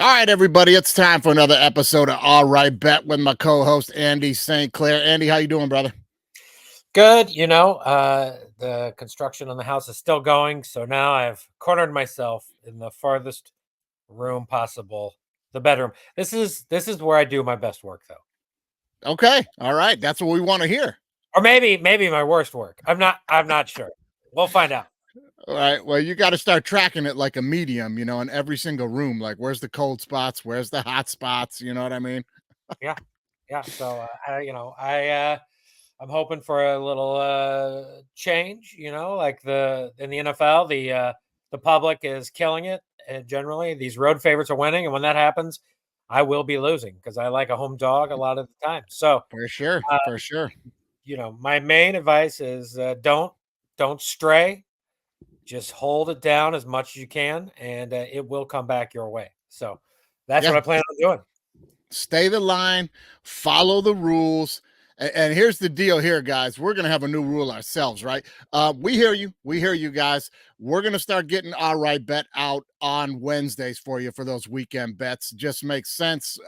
All right, everybody, it's time for another episode of AlrightBet with my co-host Andy St. Clair. Andy, how you doing, brother? Good. The construction on the house is still going, so now I've cornered myself in the farthest room possible, the bedroom. This is where I do my best work, though. Okay, all right, that's what we want to hear. Or maybe my worst work. I'm not sure. We'll find out. All right, well, you got to start tracking it like a medium, in every single room. Like, where's the cold spots? Where's the hot spots? You know what I mean? Yeah. So I'm hoping for a little change. Like in the NFL, the public is killing it. Generally, these road favorites are winning, and when that happens, I will be losing because I like a home dog a lot of the time. So for sure. My main advice is don't stray. Just hold it down as much as you can, and it will come back your way. So that's what I plan on doing. Stay the line, follow the rules. And here's the deal here, guys. We're going to have a new rule ourselves, right? We hear you. We hear you guys. We're going to start getting AlrightBet out on Wednesdays for you for those weekend bets. Just makes sense.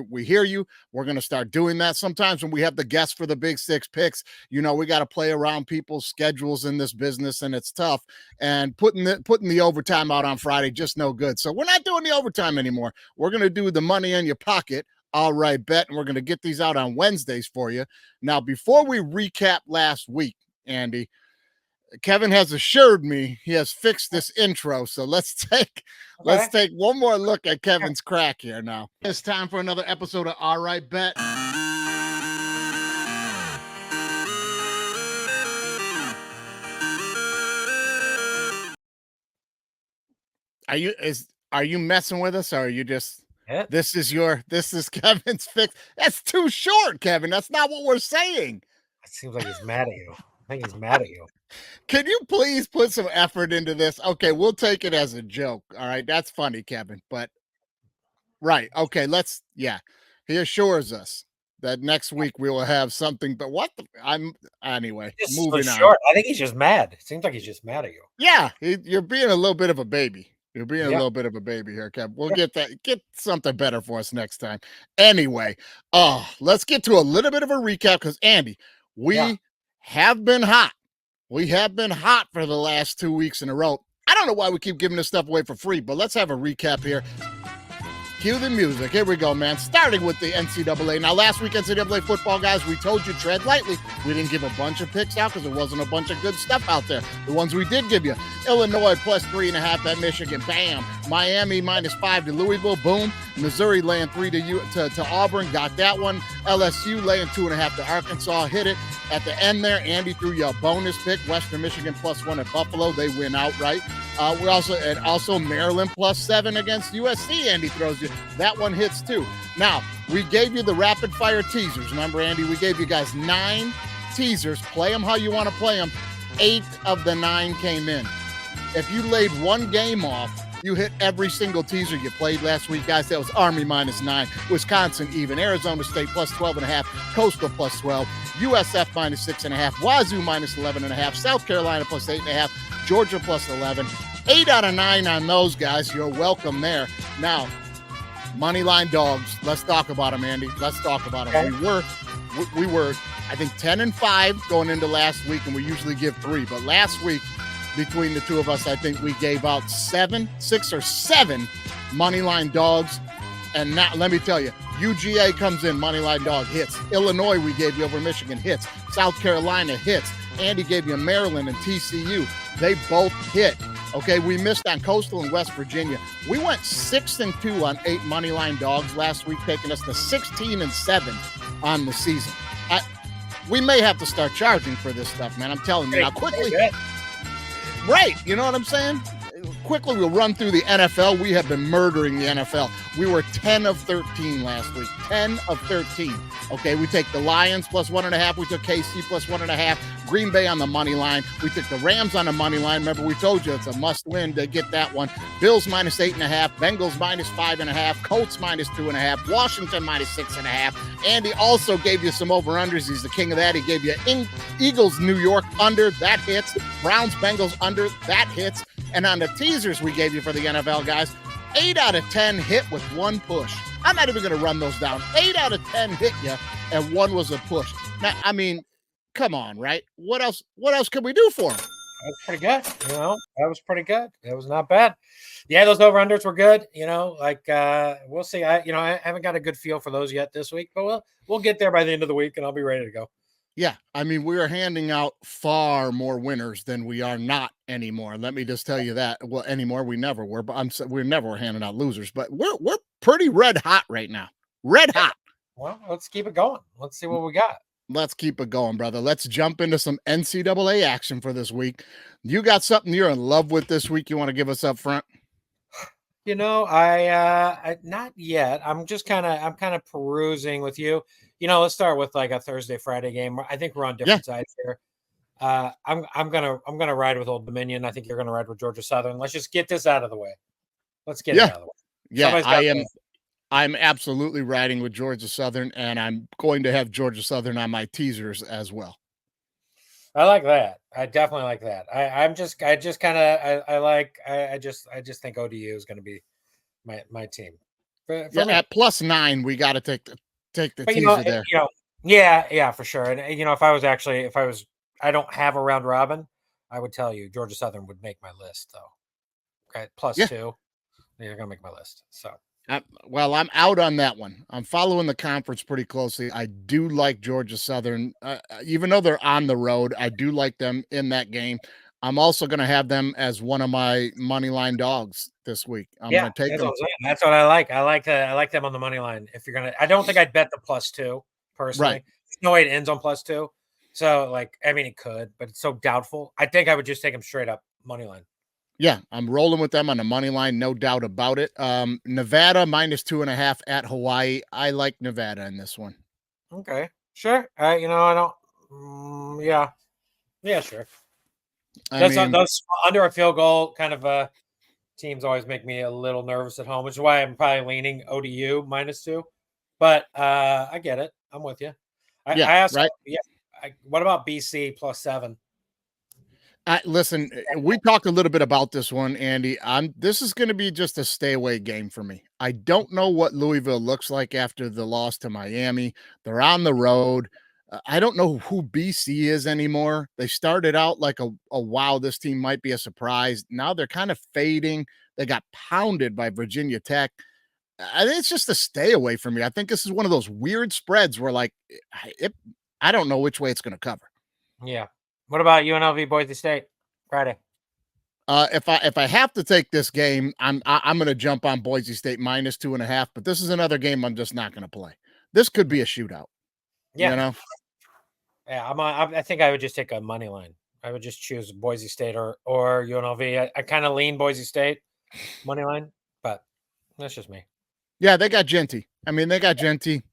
We hear you. We're going to start doing that. Sometimes when we have the guests for the Big Six picks, we got to play around people's schedules in this business, and it's tough. And putting the overtime out on Friday, just no good. So we're not doing the overtime anymore. We're going to do the money in your pocket. AlrightBet, and we're going to get these out on Wednesdays for you. Now, before we recap last week, Andy, Kevin has assured me he has fixed this intro, so let's take one more look at Kevin's crack here now. It's time for another episode of AlrightBet. Are you messing with us, or are you just... This is Kevin's fix. That's too short, Kevin. That's not what we're saying. It seems like he's mad at you. I think he's mad at you. Can you please put some effort into this? Okay, we'll take it as a joke. All right, that's funny, Kevin. But right, okay, he assures us that next week we will have something. But anyway, moving on. I think he's just mad. It seems like he's just mad at you. Yeah, you're being a little bit of a baby. You're being a little bit of a baby here, Kev. We'll get something better for us next time. Anyway, let's get to a little bit of a recap because, Andy, we have been hot. We have been hot for the last 2 weeks in a row. I don't know why we keep giving this stuff away for free, but let's have a recap here. Cue the music. Here we go, man. Starting with the NCAA. Now, last week, NCAA football, guys, we told you tread lightly. We didn't give a bunch of picks out because there wasn't a bunch of good stuff out there. The ones we did give you: Illinois plus 3.5 at Michigan. Bam. Miami -5 to Louisville. Boom. Missouri laying 3 to Auburn. Got that one. LSU laying 2.5 to Arkansas. Hit it at the end there. Andy threw you a bonus pick. Western Michigan +1 at Buffalo. They win outright. We also Maryland +7 against USC. Andy throws you. That one hits too. Now, we gave you the rapid fire teasers. Remember, Andy, we gave you guys 9 teasers. Play them how you want to play them. 8 of the 9 came in. If you laid one game off, you hit every single teaser you played last week, guys. That was Army -9, Wisconsin even, Arizona State +12.5, Coastal +12, USF -6.5, Wazoo -11.5, South Carolina +8.5, Georgia +11. 8 out of 9 on those, guys. You're welcome there. Now, Moneyline dogs. Let's talk about them, Andy. Let's talk about them. Okay. We were, I think, 10-5 going into last week, and we usually give 3. But last week, between the two of us, I think we gave out 6 or 7 Moneyline dogs. And now, let me tell you, UGA comes in, Moneyline dog hits. Illinois, we gave you over Michigan, hits. South Carolina hits. Andy gave you Maryland and TCU. They both hit. Okay, we missed on Coastal and West Virginia. We went 6-2 on 8 Moneyline dogs last week, taking us to 16-7 on the season. We may have to start charging for this stuff, man. I'm telling you now, quickly. Right, you know what I'm saying? Quickly, we'll run through the NFL. We have been murdering the NFL. We were 10 of 13 last week. 10 of 13. Okay, we take the Lions +1.5. We took KC +1.5. Green Bay on the money line. We took the Rams on the money line. Remember, we told you it's a must-win to get that one. Bills -8.5. Bengals -5.5. Colts -2.5. Washington -6.5. Andy also gave you some over-unders. He's the king of that. He gave you Eagles, New York under. That hits. Browns, Bengals under. That hits. And on the teasers we gave you for the NFL, guys, 8 out of 10 hit with one push. I'm not even going to run those down. 8 out of 10 hit you, and one was a push. Now, I mean, come on, right? What else? What else could we do for him? That was pretty good. That was pretty good. It was not bad. Yeah, those over-unders were good. We'll see. I haven't got a good feel for those yet this week, but we'll get there by the end of the week, and I'll be ready to go. Yeah, I mean, we are handing out far more winners than we are not anymore. Let me just tell you that. Well, anymore we never were, but we're never handing out losers. But we're pretty red hot right now. Red hot. Well, let's keep it going. Let's see what we got. Let's keep it going, brother. Let's jump into some NCAA action for this week. You got something you're in love with this week you want to give us up front? I not yet. I'm kind of perusing with you. Let's start with like a Thursday, Friday game. I think we're on different sides here. I'm gonna ride with Old Dominion. I think you're gonna ride with Georgia Southern. Let's just get this out of the way. Let's get it out of the way. Yeah, I'm absolutely riding with Georgia Southern, and I'm going to have Georgia Southern on my teasers as well. I like that. I definitely like that. I just think ODU is going to be my team. For me. At +9, we got to take the teaser there. Yeah, for sure. And if I don't have a round robin, I would tell you Georgia Southern would make my list though. Okay, +2, they're going to make my list. So. I'm out on that one. I'm following the conference pretty closely. I do like Georgia Southern, even though they're on the road. I do like them in that game. I'm also going to have them as one of my money line dogs this week. I'm going to take them. That's what I like. I like them on the money line. If you're going to, I don't think I'd bet the +2 personally. Right. There's no way it ends on +2. So it could, but it's so doubtful. I think I would just take them straight up money line. Yeah, I'm rolling with them on the money line, no doubt about it. Nevada -2.5 at Hawaii. I like Nevada in this one. Okay, sure. I don't. Yeah, sure. Those under a field goal kind of teams always make me a little nervous at home, which is why I'm probably leaning ODU -2. But I get it. I'm with you. What about BC +7? Listen, we talked a little bit about this one, Andy. This is going to be just a stay away game for me. I don't know what Louisville looks like after the loss to Miami. They're on the road. I don't know who BC is anymore. They started out like a wow, this team might be a surprise. Now they're kind of fading. They got pounded by Virginia Tech. I think it's just a stay away from me. I think this is one of those weird spreads where I don't know which way it's going to cover. Yeah. What about UNLV Boise State Friday? If I have to take this game, I'm going to jump on Boise State -2.5. But this is another game I'm just not going to play. This could be a shootout. Yeah, Yeah, I think I would just take a money line. I would just choose Boise State or UNLV. I kind of lean Boise State money line, but that's just me. Yeah, they got Genty. I mean, they got Genty.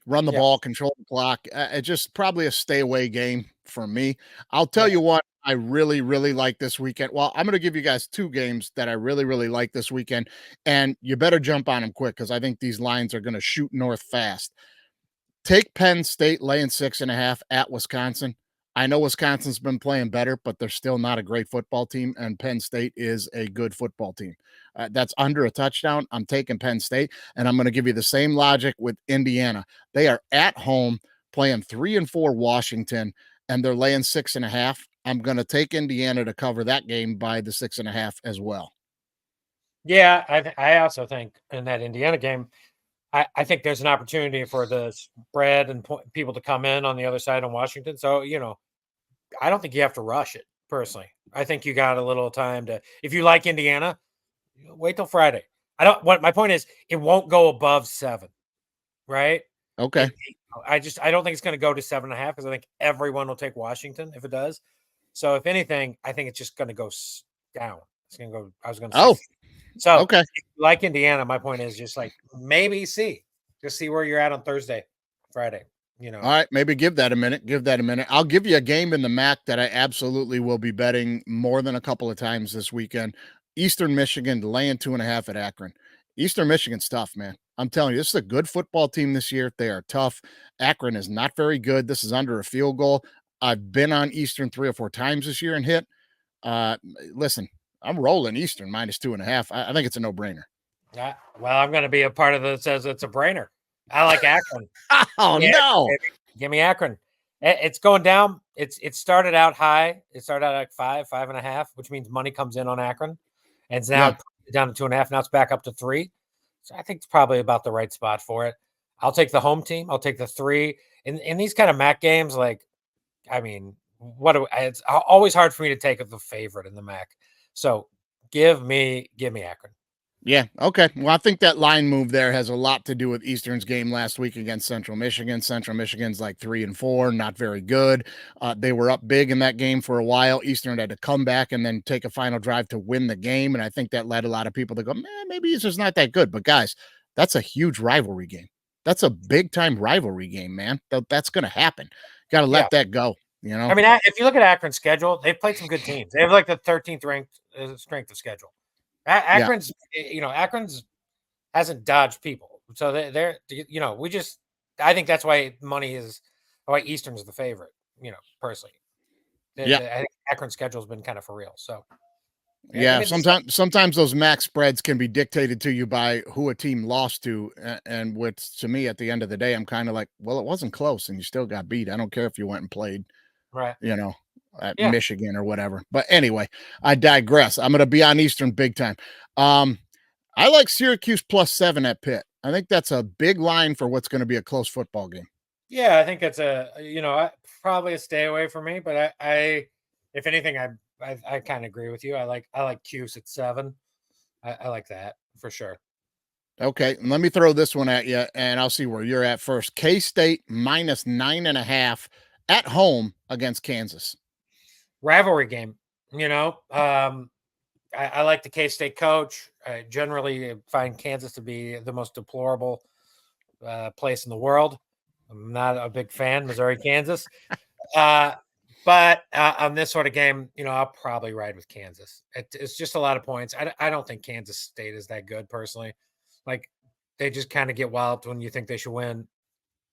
Run the ball, control the clock. It's just probably a stay away game for me. I'll tell you what I really, really like this weekend. Well, I'm going to give you guys two games that I really, really like this weekend, and you better jump on them quick because I think these lines are going to shoot north fast. Take Penn State laying 6.5 at Wisconsin. I know Wisconsin's been playing better, but they're still not a great football team, and Penn State is a good football team. That's under a touchdown. I'm taking Penn State, and I'm going to give you the same logic with Indiana. They are at home playing 3-4 Washington, and they're laying 6.5. I'm going to take Indiana to cover that game by the 6.5 as well. Yeah, I also think in that Indiana game, I think there's an opportunity for the spread and people to come in on the other side on Washington. So, I don't think you have to rush it personally. I think you got a little time to, if you like Indiana, wait till Friday. My point is it won't go above 7, right? Okay. I don't think it's going to go to 7.5 because I think everyone will take Washington if it does. So if anything, I think it's just going to go down. It's going to go, I was going to say. Oh, so okay. If you like Indiana, my point is just maybe just see where you're at on Thursday, Friday. All right, maybe give that a minute. I'll give you a game in the MAC that I absolutely will be betting more than a couple of times this weekend. Eastern Michigan laying 2.5 at Akron. Eastern Michigan's tough, man. I'm telling you, this is a good football team this year. They are tough. Akron is not very good. This is under a field goal. I've been on Eastern 3 or 4 times this year and hit. Listen, I'm rolling Eastern minus 2.5. I think it's a no-brainer. Well, I'm going to be a part of that says it's a brainer. I like Akron. Oh, Yeah, no. baby. Give me Akron. It's going down. It started out high. It started out at 5.5, which means money comes in on Akron. And it's now down to 2.5. Now it's back up to 3. So I think it's probably about the right spot for it. I'll take the home team. I'll take the 3. In these kind of MAC games, like, I mean, it's always hard for me to take the favorite in the MAC. So give me Akron. Yeah. Okay. Well, I think that line move there has a lot to do with Eastern's game last week against Central Michigan. Central Michigan's like 3-4, not very good. They were up big in that game for a while. Eastern had to come back and then take a final drive to win the game. And I think that led a lot of people to go, man, maybe Eastern's not that good. But guys, that's a huge rivalry game. That's a big time rivalry game, man. That's going to happen. Got to let that go. You know, I mean, if you look at Akron's schedule, they've played some good teams. They have like the 13th ranked strength of schedule. Akron's, Akron's hasn't dodged people. So they're, I think that's why why Eastern's the favorite, personally. I think Akron's schedule's been kind of for real. So, yeah, sometimes those max spreads can be dictated to you by who a team lost to. And which to me, at the end of the day, I'm kind of like, well, it wasn't close and you still got beat. I don't care if you went and played, right, at Michigan or whatever. But anyway, I digress. I'm going to be on Eastern big time. I like Syracuse +7 at Pitt. I think that's a big line for what's going to be a close football game. Yeah, I think it's probably a stay away for me. But I if anything, I kind of agree with you. I like Cuse at 7. I like that for sure. Okay, let me throw this one at you, and I'll see where you're at first. K-State -9.5 at home against Kansas. Rivalry game, I like the K-State coach. I generally find Kansas to be the most deplorable place in the world. I'm not a big fan, Missouri, Kansas. But on this sort of game, I'll probably ride with Kansas. It's just a lot of points. I don't think Kansas State is that good, personally. Like, they just kind of get walloped when you think they should win.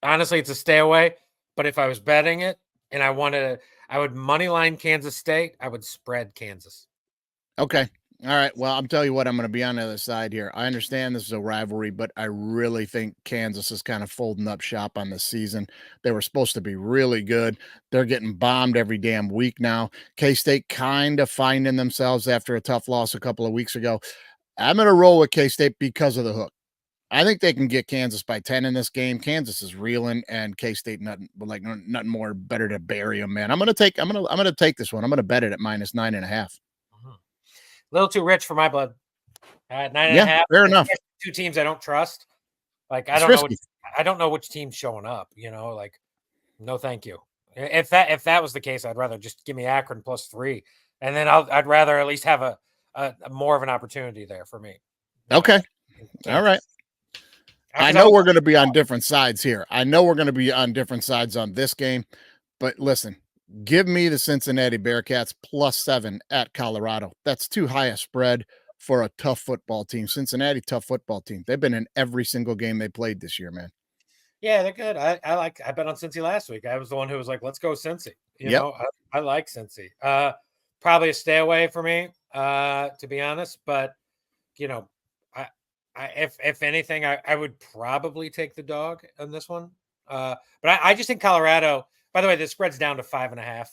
Honestly, it's a stay away. But if I was betting it and I would money line Kansas State, I would spread Kansas. Okay. All right. Well, I'm telling you what, I'm going to be on the other side here. I understand this is a rivalry, but I really think Kansas is kind of folding up shop on this season. They were supposed to be really good. They're getting bombed every damn week now. K-State kind of finding themselves after a tough loss a couple of weeks ago. I'm going to roll with K-State because of the hook. I think they can get Kansas by 10 in this game. Kansas is reeling, and K-State nothing more better to bury them, man. I'm gonna take this one. I'm gonna bet it at -9.5. A little too rich for my blood. 9.5. Yeah, fair enough. 2 teams I don't trust. Like, I don't know which team's showing up. Like, no, thank you. If that was the case, I'd rather just give me Akron +3, and then I'd rather at least have a more of an opportunity there for me. Okay, all right. I know we're going to be on different sides here. I know we're going to be on different sides on this game, but listen, give me the Cincinnati Bearcats +7 at Colorado. That's too high a spread for a tough football team. Cincinnati, tough football team. They've been in every single game they played this year, man. Yeah, they're good. I bet on Cincy last week. I was the one who was like, let's go Cincy. I like Cincy. Probably a stay away for me, to be honest. But, if anything, I would probably take the dog on this one. But I just think Colorado, by the way, the spread's down to 5.5.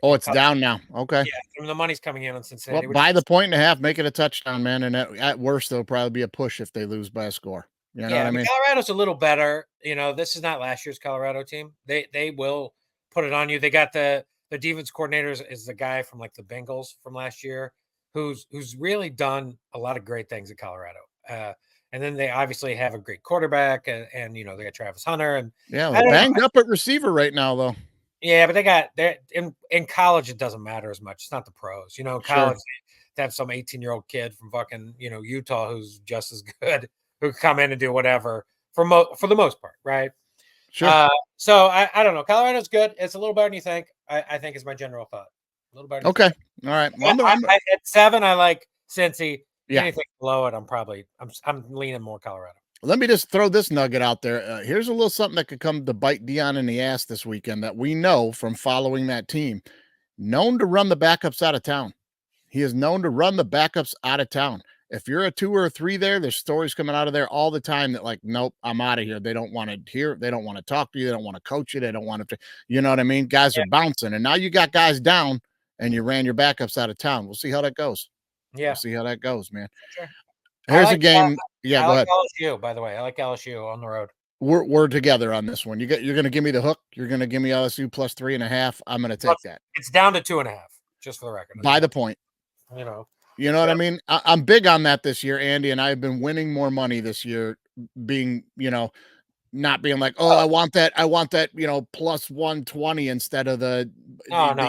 Oh, it's down now. Okay. Yeah, the money's coming in on Cincinnati. Well, by the 1.5, make it a touchdown, man. And at worst, it'll probably be a push if they lose by a score. You know what I mean? Colorado's a little better. This is not last year's Colorado team. They will put it on you. They got the defense coordinator is the guy from like the Bengals from last year, who's really done a lot of great things at Colorado. And then they obviously have a great quarterback, and they got Travis Hunter, and they're banged up at receiver right now, though. Yeah, but they're in college. It doesn't matter as much. It's not the pros, college. They have some 18-year-old kid from fucking Utah who's just as good, who can come in and do whatever for the most part, right? Sure. So I don't know. Colorado's good. It's a little better than you think. I think is my general thought. A little better. Okay. All right. Well, at 7, I like Cincy. Yeah. Anything below it, I'm leaning more Colorado. Let me just throw this nugget out there. Here's a little something that could come to bite Dion in the ass this weekend that we know from following that team. Known to run the backups out of town. He is known to run the backups out of town. If you're a 2 or a 3 there, there's stories coming out of there all the time that like, nope, I'm out of here. They don't want to hear, they don't want to talk to you, they don't want to coach you, they don't want to, you know what I mean? Guys are bouncing, and now you got guys down, and you ran your backups out of town. We'll see how that goes. Yeah, we'll see how that goes, man. sure. Here's a game. I Go like ahead. LSU, by the way. I like LSU on the road. We're together on this one. You're going to give me the hook. You're going to give me LSU plus 3.5. I'm going to take that. It's down to 2.5, just for the record. By the point. You know what I mean? I'm big on that this year, Andy, and I've been winning more money this year, being, not being like, oh, I want that, plus 120 instead of the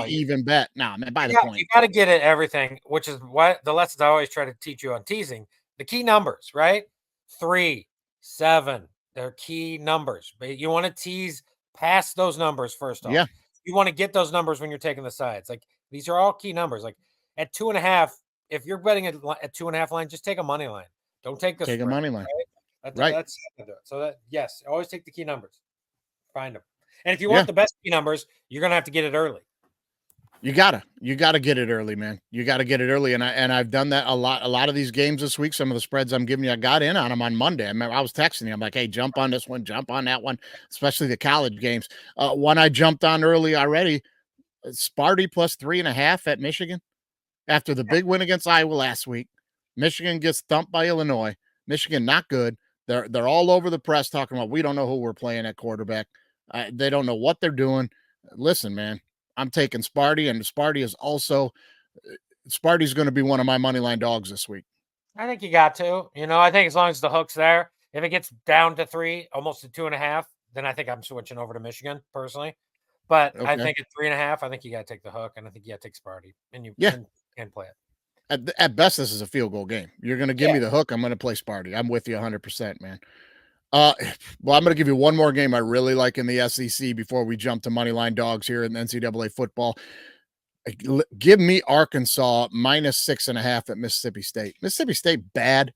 even bet. No, man, by the point. You got to get at everything, which is what the lessons I always try to teach you on teasing. The key numbers, right? 3, 7, they're key numbers. But you want to tease past those numbers first off. Yeah. You want to get those numbers when you're taking the sides. Like, these are all key numbers. Like, at 2.5, if you're betting at 2.5 line, just take a money line. Don't take the spread, a money line. Right? That's so that, yes, always take the key numbers. Find them. And if you want the best key numbers, you're gonna have to get it early. You gotta get it early, man. You gotta get it early, and I've done that a lot. A lot of these games this week, some of the spreads I'm giving you, I got in on them on Monday. I remember I was texting you. I'm like, hey, jump on this one, jump on that one, especially the college games. One I jumped on early already, Sparty plus 3.5 at Michigan after the big win against Iowa last week. Michigan gets thumped by Illinois. Michigan not good. They're all over the press talking about we don't know who we're playing at quarterback. They don't know what they're doing. Listen, man. I'm taking Sparty, and Sparty is also Sparty's going to be one of my money line dogs this week. I think you got to. I think as long as the hook's there, if it gets down to 3, almost to 2.5, then I think I'm switching over to Michigan personally. But I think at 3.5, I think you got to take the hook, and I think you got to take Sparty, and you can play it. At best, this is a field goal game. You're going to give me the hook. I'm going to play Sparty. I'm with you 100%, man. Well, I'm going to give you one more game I really like in the SEC before we jump to moneyline dogs here in NCAA football. Give me Arkansas minus 6.5 at Mississippi State. Mississippi State bad.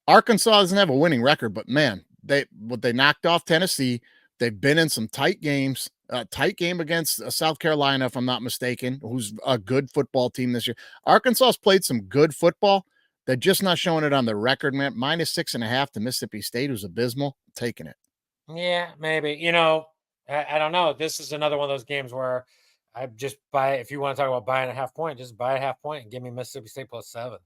Arkansas doesn't have a winning record, but man, they knocked off Tennessee. They've been in some tight games. Tight game against South Carolina, if I'm not mistaken, who's a good football team this year. Arkansas's played some good football. They're just not showing it on the record, man. Minus 6.5 to Mississippi State, who's abysmal. Taking it. Yeah, maybe. I don't know. This is another one of those games where I just buy. If you want to talk about buying a half point, just buy a half point and give me Mississippi State plus 7.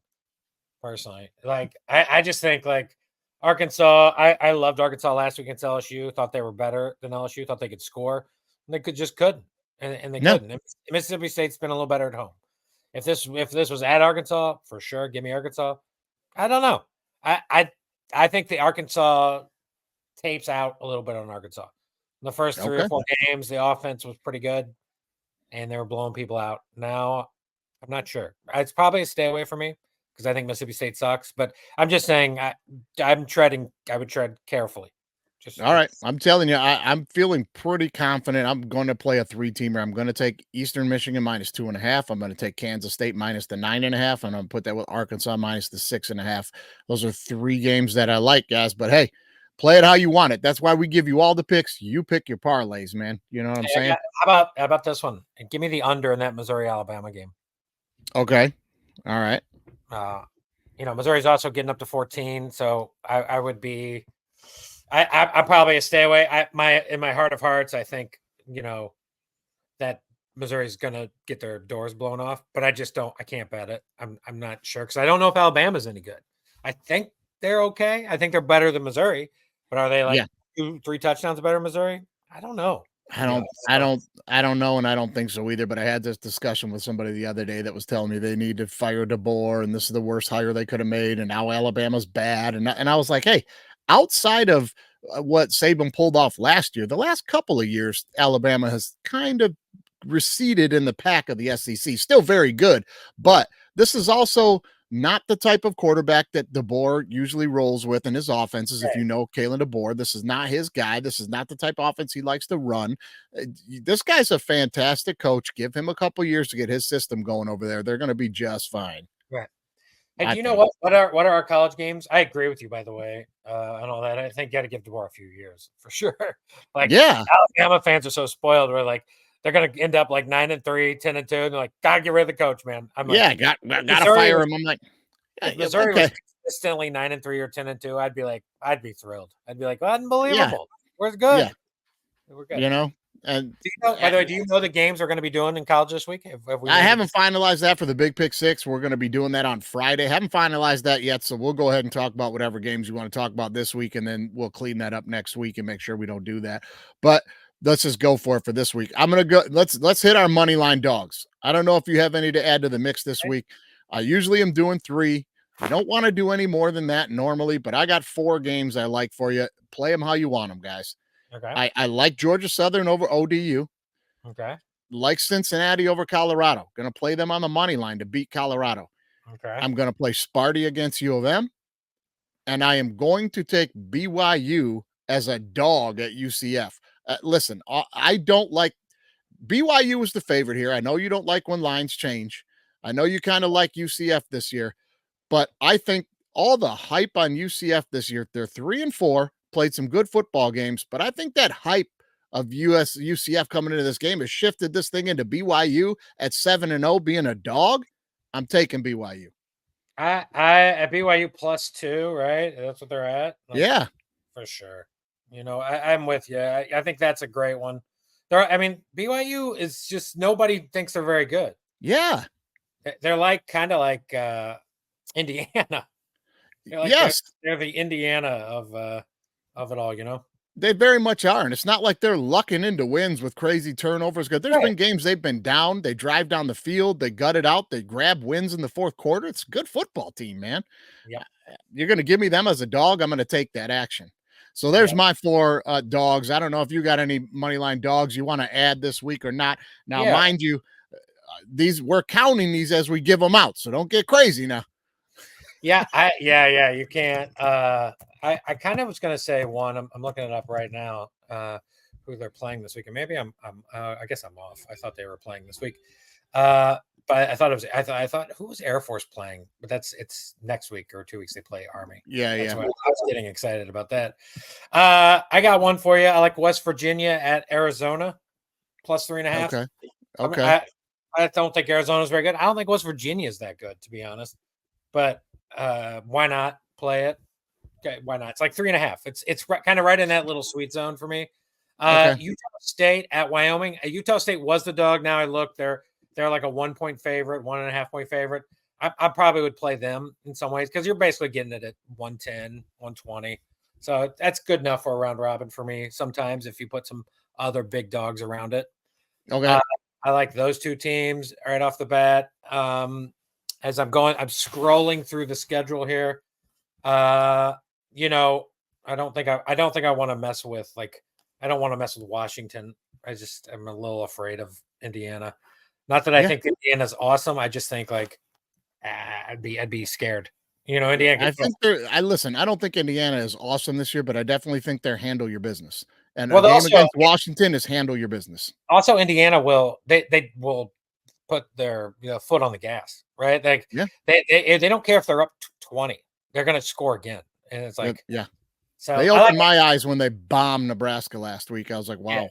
Personally, like I just think like Arkansas. I loved Arkansas last week against LSU. Thought they were better than LSU. Thought they could score. And they couldn't, and they couldn't. And Mississippi State's been a little better at home. If this was at Arkansas, for sure, give me Arkansas. I don't know. I think the Arkansas tapes out a little bit on Arkansas. In the first 3 or 4 games, the offense was pretty good, and they were blowing people out. Now, I'm not sure. It's probably a stay away for me because I think Mississippi State sucks. But I'm just saying I would tread carefully. All right. I'm telling you, I'm feeling pretty confident. I'm going to play a 3-teamer. I'm going to take Eastern Michigan minus 2.5. I'm going to take Kansas State minus the 9.5. And I'm going to put that with Arkansas minus the 6.5. Those are 3 games that I like, guys. But hey, play it how you want it. That's why we give you all the picks. You pick your parlays, man. You know what I'm saying? How about this one? And give me the under in that Missouri-Alabama game. Okay. All right. Missouri's also getting up to 14. So I would be – I'm probably a stay away. In my heart of hearts, I think, that Missouri's going to get their doors blown off, but I can't bet it. I'm not sure because I don't know if Alabama's any good. I think they're okay. I think they're better than Missouri, but are they like 2-3 touchdowns better than Missouri? I don't know. I don't know, and I don't think so either. But I had this discussion with somebody the other day that was telling me they need to fire DeBoer, and this is the worst hire they could have made, and now Alabama's bad. And I was like, hey, outside of what Saban pulled off last year, the last couple of years, Alabama has kind of receded in the pack of the SEC. Still very good, but this is also not the type of quarterback that DeBoer usually rolls with in his offenses. If you know Kalen DeBoer, this is not his guy. This is not the type of offense he likes to run. This guy's a fantastic coach. Give him a couple years to get his system going over there. They're going to be just fine. Right. And you know what? What are our college games? I agree with you, by the way, and all that. I think you got to give DeBoer a few years for sure. Alabama fans are so spoiled. We're like, they're going to end up like 9-3, 10-2. And they're like, gotta get rid of the coach, man. I'm like, yeah, gotta fire him. I'm like, if Missouri was consistently 9-3 or 10-2, I'd be like, I'd be thrilled. I'd be like, unbelievable. We're good. Yeah. We're good. You know, and by the way, do you know the games we're going to be doing in college this week? I haven't finalized that for the Big Pick 6. We're going to be doing that on Friday. Haven't finalized that yet, so we'll go ahead and talk about whatever games you want to talk about this week, and then we'll clean that up next week and make sure we don't do that. But let's just go for it for this week. I'm gonna go. Let's hit our money line dogs. I don't know if you have any to add to the mix this week. I usually am doing 3. I don't want to do any more than that normally, but I got 4 games I like for you. Play them how you want them, guys. Okay. I like Georgia Southern over ODU. Okay. Like Cincinnati over Colorado. Going to play them on the money line to beat Colorado. Okay. I'm going to play Sparty against U of M. And I am going to take BYU as a dog at UCF. Listen, I don't like BYU was the favorite here. I know you don't like when lines change. I know you kind of like UCF this year, but I think all the hype on UCF this year, they're 3-4, played some good football games, but I think that hype of UCF coming into this game has shifted this thing into BYU at 7-0 being a dog. I'm taking BYU. I at BYU +2, right? That's what they're at. Yeah, for sure. You know, I'm with you. I think that's a great one. BYU is just nobody thinks they're very good. Yeah, they're like kind of like Indiana. Yes, they're the Indiana of it all. You know, they very much are, and it's not like they're lucking into wins with crazy turnovers. Because there's been games they've been down, they drive down the field, they gut it out, they grab wins in the fourth quarter. It's a good football team, man. Yeah, you're going to give me them as a dog. I'm going to take that action. So there's my 4 dogs. I don't know if you got any money line dogs you want to add this week or not. Now, mind you, we're counting these as we give them out, so don't get crazy now. Yeah, you can't. I kind of was going to say one. I'm looking it up right now. Who they're playing this week, and maybe I guess I'm off. I thought they were playing this week. But I thought I thought who was Air Force playing? But it's next week or 2 weeks they play Army. Yeah. Why I was getting excited about that. I got one for you. I like West Virginia at Arizona +3.5. Okay. I don't think Arizona's very good. I don't think West Virginia is that good, to be honest. But why not play it? Okay, why not? It's like 3.5. It's kind of right in that little sweet zone for me. Utah State at Wyoming. Utah State was the dog. Now I look, they're like a 1-point favorite, 1.5-point favorite. I probably would play them in some ways because you're basically getting it at 110, 120. So that's good enough for a round robin for me. Sometimes if you put some other big dogs around it. Okay. I like those 2 teams right off the bat. As I'm scrolling through the schedule here. You know, I don't think I want to mess with I don't want to mess with Washington. I'm a little afraid of Indiana. Not that I think Indiana's awesome. I just think I'd be scared. You know, Indiana. I don't think Indiana is awesome this year, but I definitely think they're handle your business. And a game against Washington is handle your business. Also, Indiana will will put their foot on the gas, right? They don't care if they're up 20. They're going to score again, and it's like So they opened my eyes when they bombed Nebraska last week. I was like, wow. Yeah.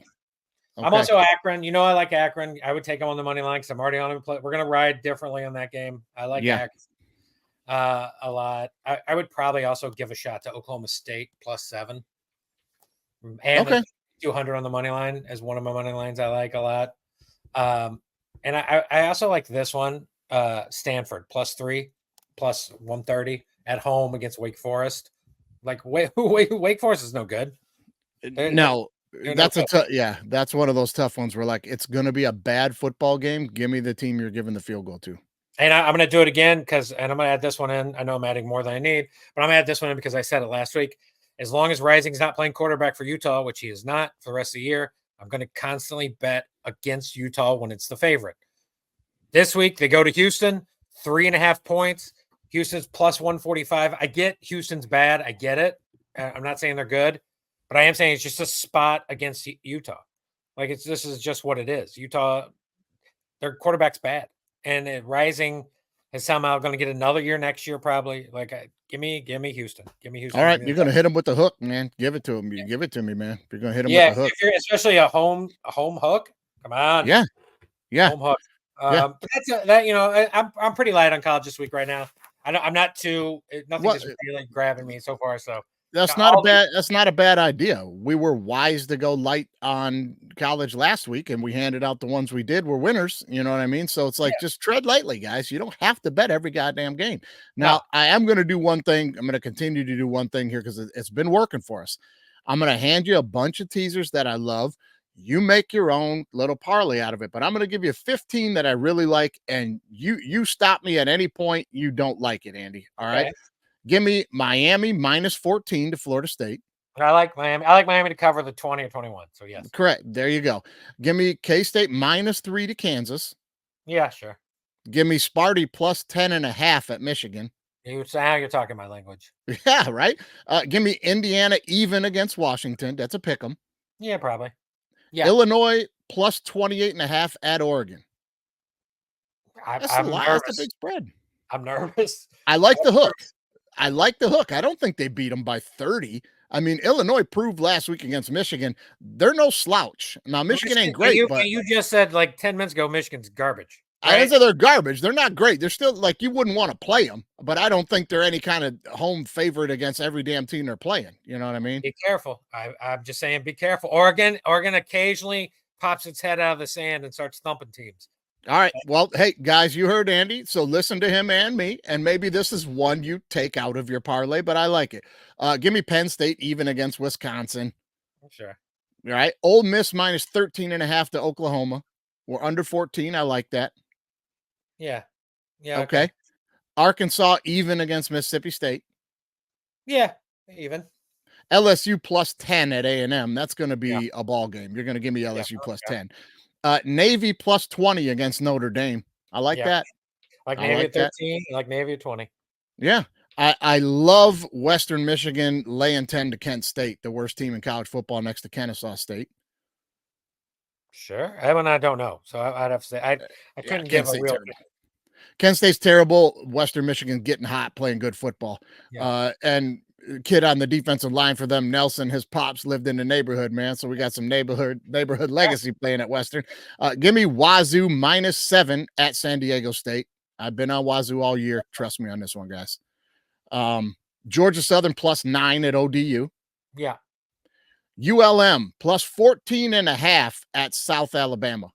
Okay. I'm also Akron. You know, I like Akron. I would take them on the money line because I'm already on them. We're going to ride differently on that game. I like Akron a lot. I would probably also give a shot to Oklahoma State +7. And 200 on the money line as one of my money lines I like a lot. And I also like this one, Stanford +3, +130 at home against Wake Forest. Like Wake Forest is no good. That's that's one of those tough ones where it's going to be a bad football game. Give me the team you're giving the field goal to. And I'm going to do it again and I'm going to add this one in. I know I'm adding more than I need, but I'm going to add this one in because I said it last week. As long as Rising's not playing quarterback for Utah, which he is not for the rest of the year, I'm going to constantly bet against Utah when it's the favorite. This week, they go to Houston, 3.5 points. Houston's +145. I get Houston's bad. I get it. I'm not saying they're good, but I am saying it's just a spot against Utah. This is just what it is. Utah, their quarterback's bad. And Rising is somehow going to get another year next year, probably. Give me Houston. Give me Houston. All right, you're going to hit him with the hook, man. Give it to him. You give it to me, man. You're going to hit him with the hook. Especially a home hook. Come on. Yeah. Yeah. Home hook. Yeah. But that's that. I'm pretty light on college this week right now. I'm not too. Nothing Well, is really grabbing me so far. So that's not a bad idea. We were wise to go light on college last week, and we handed out the ones we did were winners. You know what I mean? So it's like, Yeah. just tread lightly, guys. You don't have to bet every goddamn game. No. Now, I am going to do one thing. I'm going to continue to do one thing here because it's been working for us. I'm going to hand you a bunch of teasers that I love. You make your own little parlay out of it, but I'm going to give you 15 that I really like, and you stop me at any point you don't like it, Andy. All right. Okay. Give me Miami minus 14 to Florida State. I like Miami. I like Miami to cover the 20 or 21. So yes. Correct. There you go. Give me K-State minus 3 to Kansas. Yeah, sure. Give me Sparty plus 10.5 at Michigan. You're talking my language. Yeah, right. Give me Indiana even against Washington. That's a pick 'em. Yeah, probably. Yeah. Illinois plus 28.5 at Oregon. I'm nervous. That's a big spread. I'm nervous. I like the hook. I like the hook. I don't think they beat them by 30. I mean, Illinois proved last week against Michigan. They're no slouch. Now, Michigan ain't great, but you just said like 10 minutes ago, Michigan's garbage. Right? I didn't say they're garbage. They're not great. They're still like, you wouldn't want to play them, but I don't think they're any kind of home favorite against every damn team they're playing. You know what I mean? Be careful. I'm just saying, be careful. Oregon occasionally pops its head out of the sand and starts thumping teams. All right. Well, hey, guys, you heard Andy, so listen to him and me, and maybe this is one you take out of your parlay, but I like it. Give me Penn State even against Wisconsin. Sure. All right. Ole Miss minus 13.5 to Oklahoma. We're under 14. I like that. Yeah. Yeah. Okay. Arkansas even against Mississippi State. Yeah. Even. LSU plus 10 at A&M. That's going to be a ball game. You're going to give me LSU plus 10. Navy plus 20 against Notre Dame. I like that. Like Navy at 13, like Navy at 20. Yeah. I love Western Michigan laying 10 to Kent State, the worst team in college football next to Kennesaw State. Sure. I don't know. So I'd have to say I couldn't give a real. Kent State's terrible. Western Michigan getting hot, playing good football. Yeah. And kid on the defensive line for them, Nelson, his pops lived in the neighborhood, man. So we got some neighborhood legacy playing at Western. Give me Wazoo minus 7 at San Diego State. I've been on Wazoo all year. Trust me on this one, guys. Georgia Southern plus 9 at ODU. Yeah. ULM plus 14.5 at South Alabama.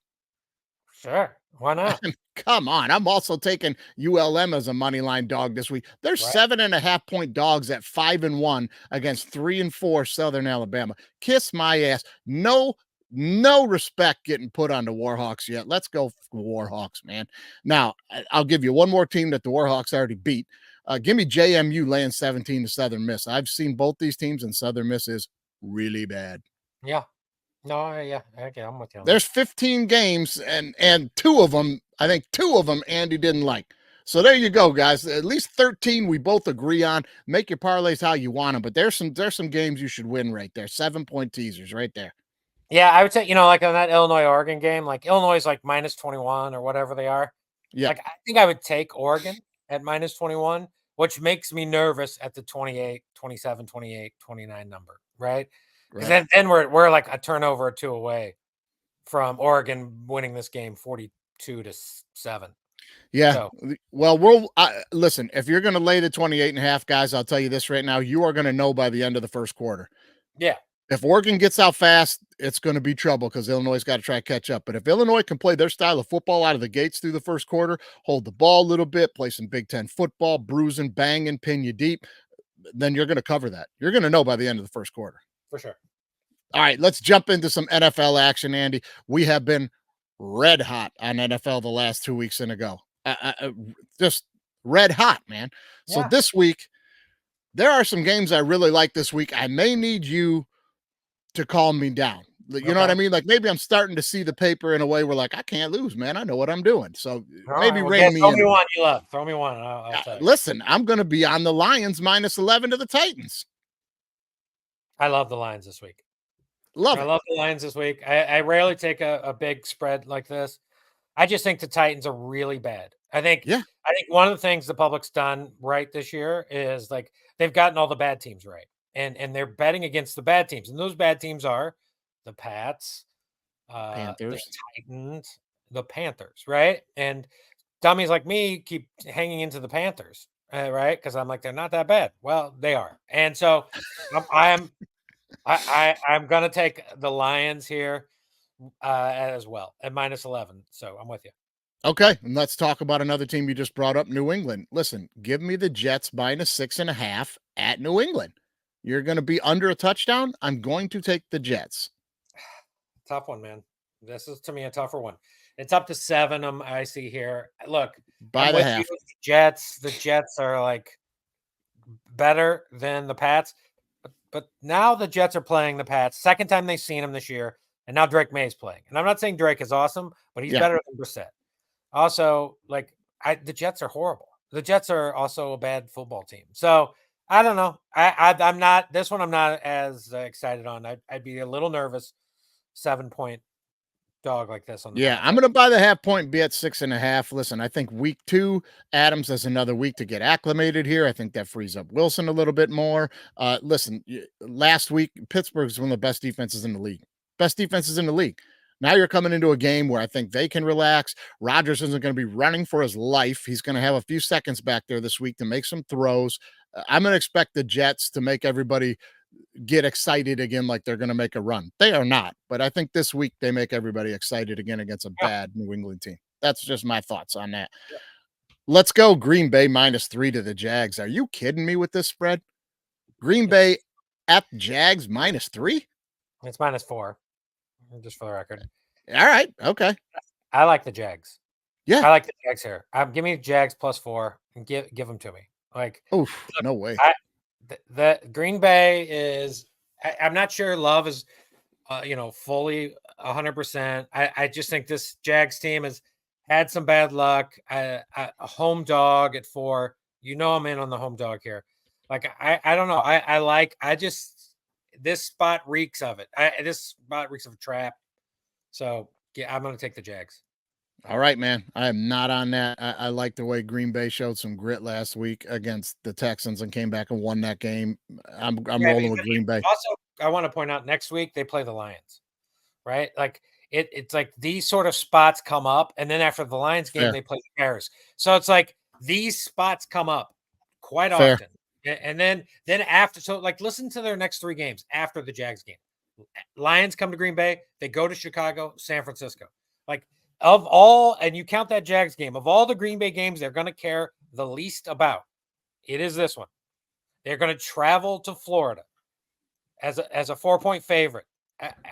Sure. Why not? Come on. I'm also taking ULM as a money line dog this week. They're 7.5 point dogs at 5-1 against 3-4 Southern Alabama. Kiss my ass. No respect getting put on the Warhawks yet. Let's go Warhawks, man. Now, I'll give you one more team that the Warhawks already beat. Give me JMU laying 17 to Southern Miss. I've seen both these teams, and Southern Miss is really bad. Yeah. No, yeah. Okay, I'm with you. There's 15 games, and two of them Andy didn't like. So there you go, guys. At least 13 we both agree on. Make your parlays how you want them, but there's some games you should win right there. 7-point teasers right there. Yeah, I would say, like on that Illinois-Oregon game, like Illinois is like minus 21 or whatever they are. Yeah. Like I think I would take Oregon at minus 21, which makes me nervous at the 28, 27, 28, 29 number, right? Because then we're like a turnover or two away from Oregon winning this game 42-7. Yeah. So, well, listen, if you're going to lay the 28.5, guys, I'll tell you this right now, you are going to know by the end of the first quarter. Yeah. If Oregon gets out fast, it's going to be trouble because Illinois got to try to catch up. But if Illinois can play their style of football out of the gates through the first quarter, hold the ball a little bit, play some Big Ten football, bruising, banging, pin you deep, then you're going to cover that. You're going to know by the end of the first quarter. For sure. All right, let's jump into some NFL action, Andy. We have been red hot on NFL the last 2 weeks in a go. Just red hot, man. So this week, there are some games I really like this week. I may need you to calm me down. You know what I mean? Like maybe I'm starting to see the paper in a way where like, I can't lose, man. I know what I'm doing. So maybe rein me in. Throw me one you love. Throw me one. I'll tell you. Listen, I'm going to be on the Lions minus 11 to the Titans. I love the Lions this week. I love the Lions this week. I rarely take a big spread like this. I just think the Titans are really bad. I think one of the things the public's done right this year is like they've gotten all the bad teams right. And they're betting against the bad teams. And those bad teams are the Pats, the Panthers. Titans, the Panthers, right? And dummies like me keep hanging into the Panthers, right? Because I'm like, they're not that bad. Well, they are, and so I'm gonna take the Lions here as well at -11. So I'm with you. Okay, and let's talk about another team you just brought up, New England. Listen, give me the Jets -6.5 at New England. You're going to be under a touchdown. I'm going to take the Jets. Tough one, man. This is to me a tougher one. It's up to 7. I see here. Look, By I'm the with you. half. Jets. The Jets are like better than the Pats, but now the Jets are playing the Pats. Second time they've seen them this year, and now Drake May's playing. And I'm not saying Drake is awesome, but he's Yeah. better than Brissett. Also, like the Jets are horrible. The Jets are also a bad football team. So I don't know. I'm not this one. I'm not as excited on. I'd be a little nervous. 7-point dog like this on the Yeah, Pats. I'm going to buy the half point, be at 6.5. Listen, I think week 2, Adams has another week to get acclimated here. I think that frees up Wilson a little bit more. Listen, last week, Pittsburgh's one of the best defenses in the league. Best defenses in the league. Now you're coming into a game where I think they can relax. Rodgers isn't going to be running for his life. He's going to have a few seconds back there this week to make some throws. I'm going to expect the Jets to make everybody get excited again like they're going to make a run. They are not, but I think this week they make everybody excited again against a Yeah. bad New England team. That's just my thoughts on that. Yeah. Let's go Green Bay -3 to the Jags. Are you kidding me with this spread? Green Bay at Jags -3? It's -4, just for the record. All right. Okay. I like the Jags. Yeah. I like the Jags here. Give me Jags +4 and give them to me. Like, oof, no way. The Green Bay is. I'm not sure Love is, fully 100%. I just think this Jags team has had some bad luck. A home dog at 4. I'm in on the home dog here. Like I don't know. This spot reeks of it. This spot reeks of a trap. So yeah, I'm going to take the Jags. All right, man. I am not on that. I like the way Green Bay showed some grit last week against the Texans and came back and won that game. I'm rolling with Green Bay. Also, I want to point out next week they play the Lions, right? Like it's like these sort of spots come up, and then after the Lions game, they play the Bears. So it's like these spots come up quite often. And then after, so like listen to their next 3 games after the Jags game. Lions come to Green Bay, they go to Chicago, San Francisco. Like of all, and you count that Jags game, of all the Green Bay games they're going to care the least about, it is this one. They're going to travel to Florida as a 4-point favorite.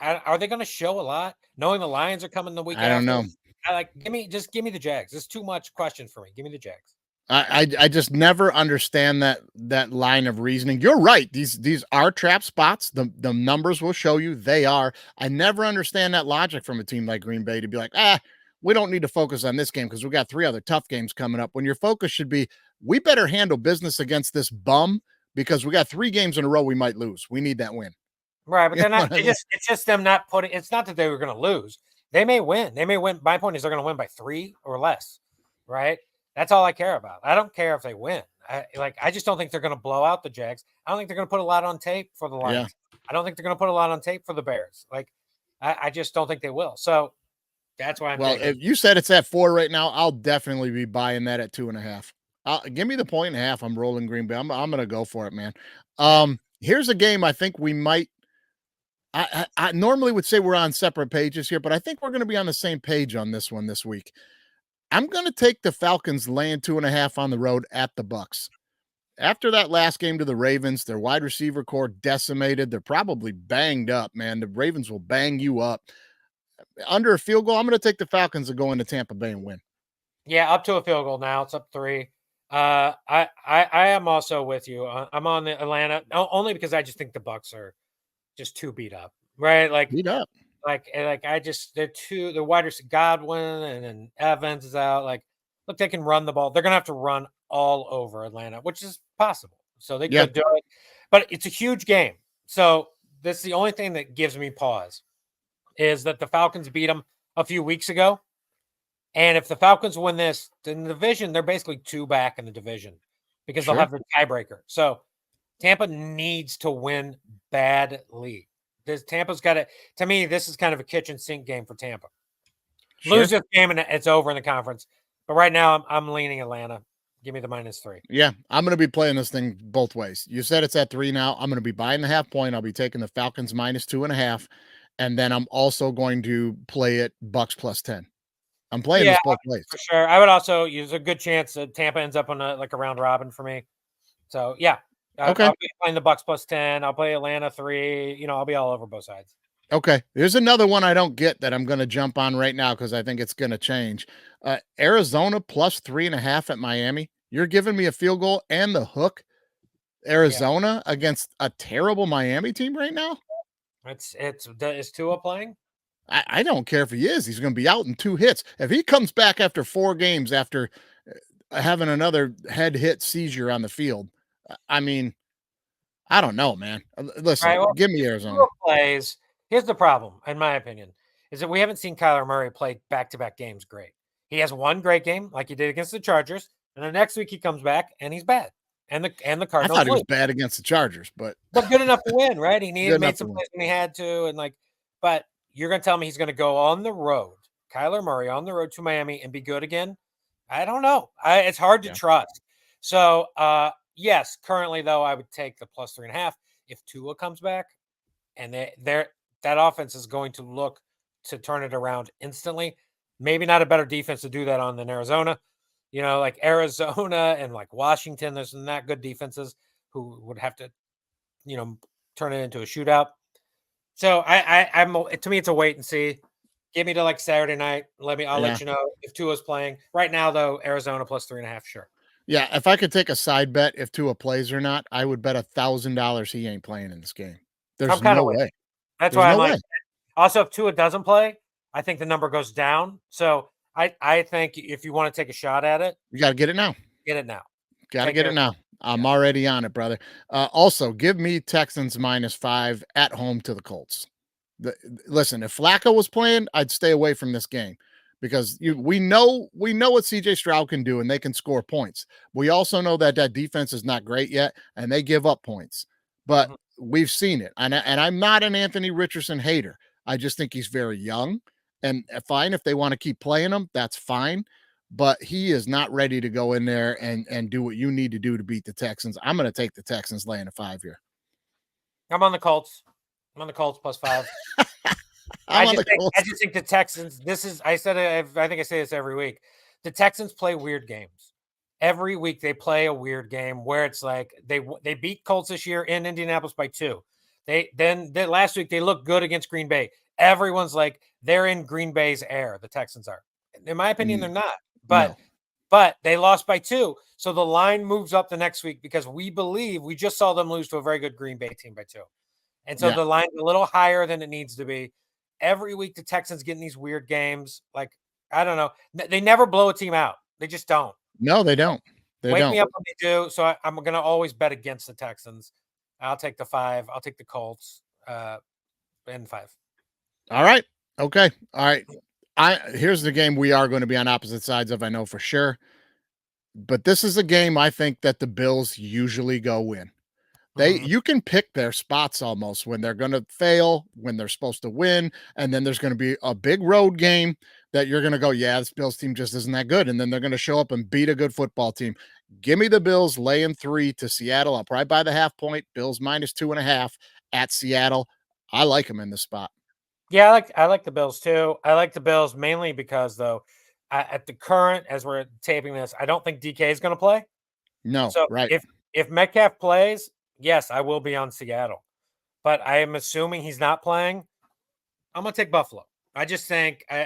Are they going to show a lot, knowing the Lions are coming the week after? I don't know. Give me the Jags. It's too much question for me. Give me the Jags. I just never understand that line of reasoning. You're right. These are trap spots. The numbers will show you they are. I never understand that logic from a team like Green Bay to be like, we don't need to focus on this game because we got 3 other tough games coming up. When your focus should be, we better handle business against this bum because we got 3 games in a row we might lose. We need that win. Right, but they're not. It's just them not putting. It's not that they were going to lose. They may win. My point is they're going to win by 3 or less. Right. That's all I care about. I don't care if they win. I just don't think they're going to blow out the Jags. I don't think they're going to put a lot on tape for the Lions. Yeah. I don't think they're going to put a lot on tape for the Bears. I just don't think they will. So that's why I'm. Well, if you said it's at 4 right now, I'll definitely be buying that at 2.5. Give me the 1.5. I'm rolling Green Bay. I'm going to go for it, man. Here's a game I think we might. I normally would say we're on separate pages here, but I think we're going to be on the same page on this one this week. I'm going to take the Falcons laying 2.5 on the road at the Bucks. After that last game to the Ravens, their wide receiver core decimated. They're probably banged up, man. The Ravens will bang you up. Under a field goal, I'm going to take the Falcons and go into Tampa Bay and win. Yeah, up to a field goal now. It's up 3. I am also with you. I'm on the Atlanta only because I just think the Bucks are just too beat up, right? Like beat up. They're wide receiver Godwin and then Evans is out. Like, look, they can run the ball. They're gonna have to run all over Atlanta, which is possible. So they could do it, but it's a huge game. So this is the only thing that gives me pause is that the Falcons beat them a few weeks ago. And if the Falcons win this in the division, they're basically 2 back in the division because they'll have the tiebreaker. So Tampa needs to win badly. Tampa's got it. To me, this is kind of a kitchen sink game for Tampa. Sure. Lose this game and it's over in the conference. But right now, I'm leaning Atlanta. Give me the -3. Yeah, I'm going to be playing this thing both ways. You said it's at 3 now. I'm going to be buying the half point. I'll be taking the Falcons -2.5, and then I'm also going to play it Bucks +10. I'm playing this both ways for sure. I would also use a good chance that Tampa ends up on a round robin for me. So yeah, okay. I'll be playing the Bucks +10. I'll play Atlanta 3. I'll be all over both sides. Okay. There's another one I don't get that I'm going to jump on right now because I think it's going to change. Arizona +3.5 at Miami. You're giving me a field goal and the hook. Arizona against a terrible Miami team right now. Is Tua playing? I don't care if he is. He's going to be out in 2 hits. If he comes back after 4 games after having another head hit seizure on the field, I mean, I don't know, man. Listen, Right, well, give me Arizona. Plays. Here's the problem, in my opinion, is that we haven't seen Kyler Murray play back-to-back games great. He has one great game, like he did against the Chargers, and the next week he comes back and he's bad. And the Cardinals. I thought he was bad against the Chargers, but good enough to win, right? He made some plays when he had to, and but you're gonna tell me he's gonna go on the road, Kyler Murray on the road to Miami and be good again? I don't know. It's hard to trust. So yes, currently though, I would take the +3.5 if Tua comes back, and that offense is going to look to turn it around instantly. Maybe not a better defense to do that on than Arizona. Like Arizona and like Washington, there's not good defenses who would have to, turn it into a shootout. So I'm to me, it's a wait and see. Give me to like Saturday night. I'll let you know if Tua's playing. Right now, though, Arizona +3.5, sure. Yeah, if I could take a side bet if Tua plays or not, I would bet $1,000 he ain't playing in this game. There's no way. That's why I'm like. Also, if Tua doesn't play, I think the number goes down. So I think if you want to take a shot at it, you got to get it now. Get it now. Got to get it now. I'm already on it, brother. Also, give me Texans -5 at home to the Colts. Listen, if Flacco was playing, I'd stay away from this game because we know what CJ Stroud can do and they can score points. We also know that defense is not great yet and they give up points, but we've seen it. And I'm not an Anthony Richardson hater. I just think he's very young, and fine if they want to keep playing him, that's fine. But he is not ready to go in there and do what you need to do to beat the Texans. I'm going to take the Texans laying a 5 here. I'm on the Colts. I'm on the Colts +5. I just think the Texans. I think I say this every week. The Texans play weird games. Every week they play a weird game where it's like they beat Colts this year in Indianapolis by 2. Then last week they looked good against Green Bay. Everyone's like they're in Green Bay's air. The Texans are. In my opinion, they're not. But they lost by 2. So the line moves up the next week because we just saw them lose to a very good Green Bay team by 2. And so the line's a little higher than it needs to be. Every week the Texans get in these weird games. Like, I don't know. They never blow a team out. They just don't. No, they don't. Wake me up when they do. So I'm going to always bet against the Texans. I'll take the 5. I'll take the Colts and 5. All right. Okay. All right. Here's the game we are going to be on opposite sides of, I know for sure. But this is a game I think that the Bills usually go win. You can pick their spots almost when they're going to fail, when they're supposed to win, and then there's going to be a big road game that you're going to go, yeah, this Bills team just isn't that good, and then they're going to show up and beat a good football team. Give me the Bills laying 3 to Seattle. I'll probably buy the half point. Bills -2.5 at Seattle. I like them in this spot. Yeah, I like the Bills too. I like the Bills mainly because though, at the current as we're taping this, I don't think DK is going to play. No, so right. If Metcalf plays, yes, I will be on Seattle, but I am assuming he's not playing. I'm gonna take Buffalo. I just think but